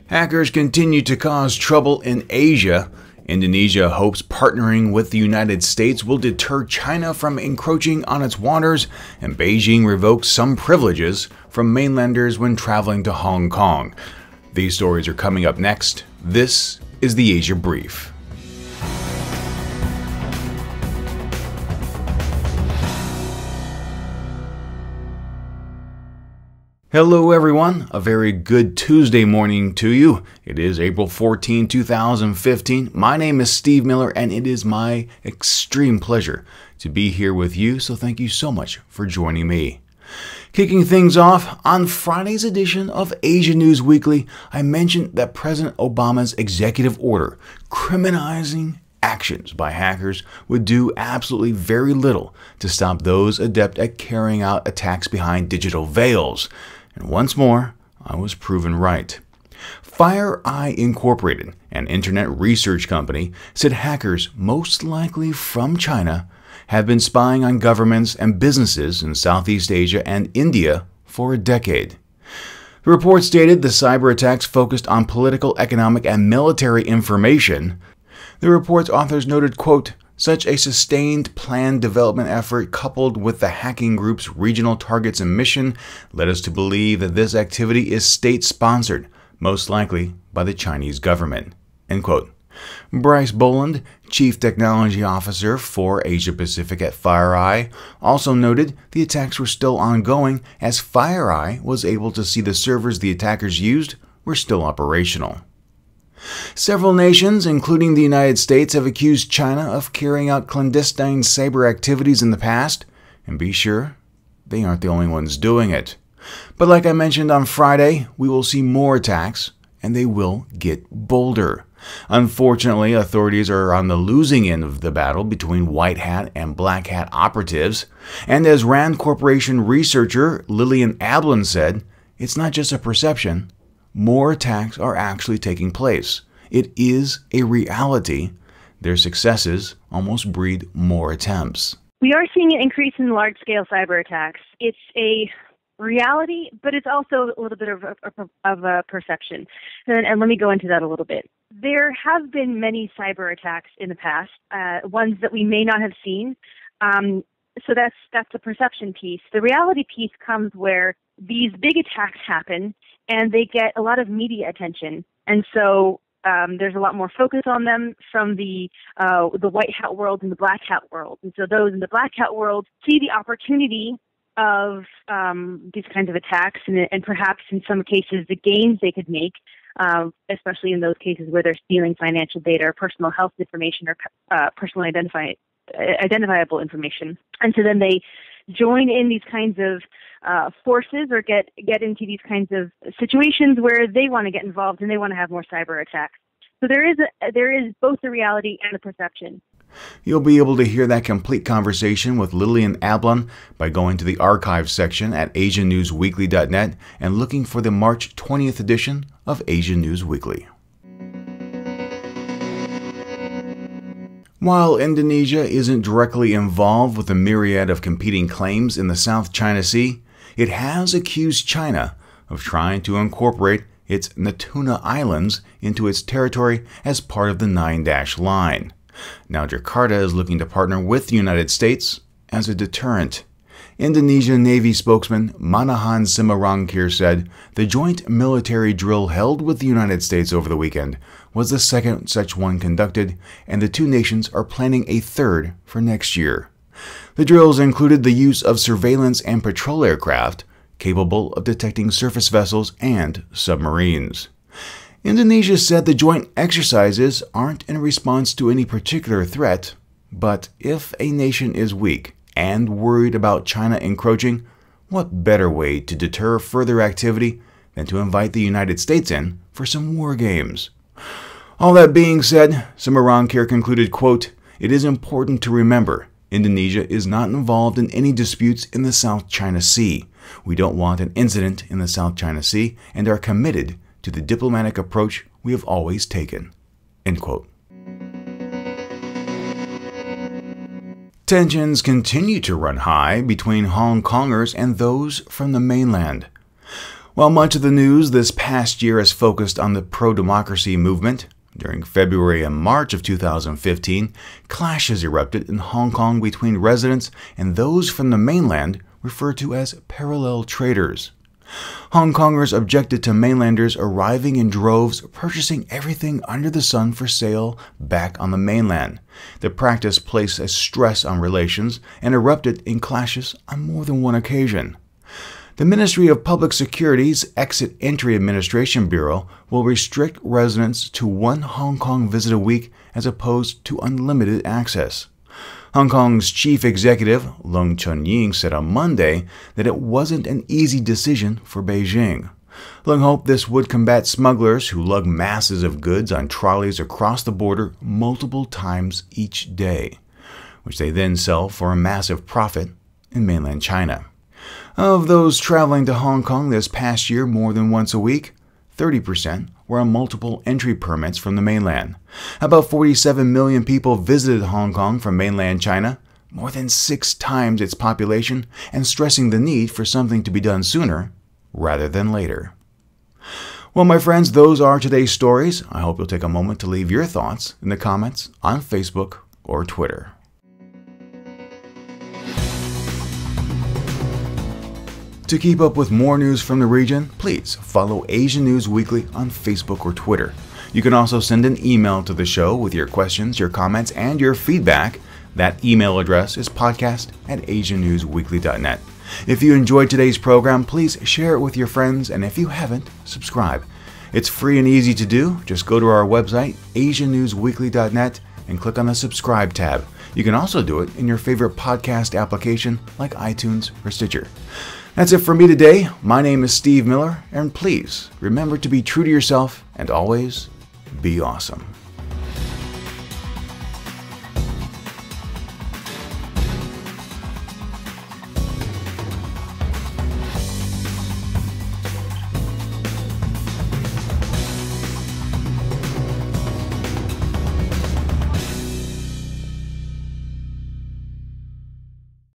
Hackers continue to cause trouble in Asia. Indonesia hopes partnering with the United States will deter China from encroaching on its waters, and Beijing revokes some privileges from mainlanders when traveling to Hong Kong. These stories are coming up next. This is the Asia Brief. Hello everyone, a very good Tuesday morning to you. It is April 14, 2015. My name is Steve Miller and it is my extreme pleasure to be here with you, so thank you so much for joining me. Kicking things off, on Friday's edition of Asia News Weekly, I mentioned that President Obama's executive order criminalizing actions by hackers would do absolutely very little to stop those adept at carrying out attacks behind digital veils. And once more, I was proven right. FireEye Incorporated, an internet research company, said hackers, most likely from China, have been spying on governments and businesses in Southeast Asia and India for a decade. The report stated the cyber attacks focused on political, economic, and military information. The report's authors noted, quote, "Such a sustained planned development effort coupled with the hacking group's regional targets and mission led us to believe that this activity is state-sponsored, most likely by the Chinese government." End quote. Bryce Boland, Chief Technology Officer for Asia Pacific at FireEye, also noted the attacks were still ongoing as FireEye was able to see the servers the attackers used were still operational. Several nations, including the United States, have accused China of carrying out clandestine cyber activities in the past, and be sure, they aren't the only ones doing it. But like I mentioned on Friday, we will see more attacks, and they will get bolder. Unfortunately, authorities are on the losing end of the battle between white hat and black hat operatives, and as Rand Corporation researcher Lillian Ablin said, it's not just a perception. More attacks are actually taking place. It is a reality. Their successes almost breed more attempts. We are seeing an increase in large-scale cyber attacks. It's a reality, but it's also a little bit of a perception. And let me go into that a little bit. There have been many cyber attacks in the past, ones that we may not have seen. So that's the perception piece. The reality piece comes where these big attacks happen and they get a lot of media attention. And so there's a lot more focus on them from the white hat world and the black hat world. And so those in the black hat world see the opportunity of these kinds of attacks and perhaps in some cases the gains they could make, especially in those cases where they're stealing financial data or personal health information or personally identifiable information. And so then they join in these kinds of forces or get into these kinds of situations where they want to get involved and they want to have more cyber attacks. So there is both the reality and the perception. You'll be able to hear that complete conversation with Lillian Ablin by going to the archives section at asianewsweekly.net and looking for the March 20th edition of Asia News Weekly. While Indonesia isn't directly involved with a myriad of competing claims in the South China Sea, it has accused China of trying to incorporate its Natuna Islands into its territory as part of the 9-dash line. Now Jakarta is looking to partner with the United States as a deterrent. Indonesian Navy spokesman Manahan Simarangkir said the joint military drill held with the United States over the weekend was the second such one conducted, and the two nations are planning a third for next year. The drills included the use of surveillance and patrol aircraft capable of detecting surface vessels and submarines. Indonesia said the joint exercises aren't in response to any particular threat, but if a nation is weak and worried about China encroaching, what better way to deter further activity than to invite the United States in for some war games? All that being said, Simarangkir concluded, quote, "It is important to remember Indonesia is not involved in any disputes in the South China Sea. We don't want an incident in the South China Sea and are committed to the diplomatic approach we have always taken." End quote. Tensions continue to run high between Hong Kongers and those from the mainland. While much of the news this past year has focused on the pro-democracy movement, during February and March of 2015, clashes erupted in Hong Kong between residents and those from the mainland referred to as parallel traders. Hong Kongers objected to mainlanders arriving in droves, purchasing everything under the sun for sale back on the mainland. The practice placed a stress on relations and erupted in clashes on more than one occasion. The Ministry of Public Security's Exit Entry Administration Bureau will restrict residents to one Hong Kong visit a week as opposed to unlimited access. Hong Kong's chief executive, Leung Chun-ying, said on Monday that it wasn't an easy decision for Beijing. Leung hoped this would combat smugglers who lug masses of goods on trolleys across the border multiple times each day, which they then sell for a massive profit in mainland China. Of those traveling to Hong Kong this past year more than once a week, 30% were on multiple entry permits from the mainland. About 47 million people visited Hong Kong from mainland China, more than 6 times its population, and stressing the need for something to be done sooner rather than later. Well, my friends, those are today's stories. I hope you'll take a moment to leave your thoughts in the comments on Facebook or Twitter. To keep up with more news from the region, please follow Asian News Weekly on Facebook or Twitter. You can also send an email to the show with your questions, your comments, and your feedback. That email address is podcast@asiannewsweekly.net. If you enjoyed today's program, please share it with your friends, and if you haven't, subscribe. It's free and easy to do. Just go to our website, asiannewsweekly.net, and click on the subscribe tab. You can also do it in your favorite podcast application like iTunes or Stitcher. That's it for me today. My name is Steve Miller, and please remember to be true to yourself and always be awesome.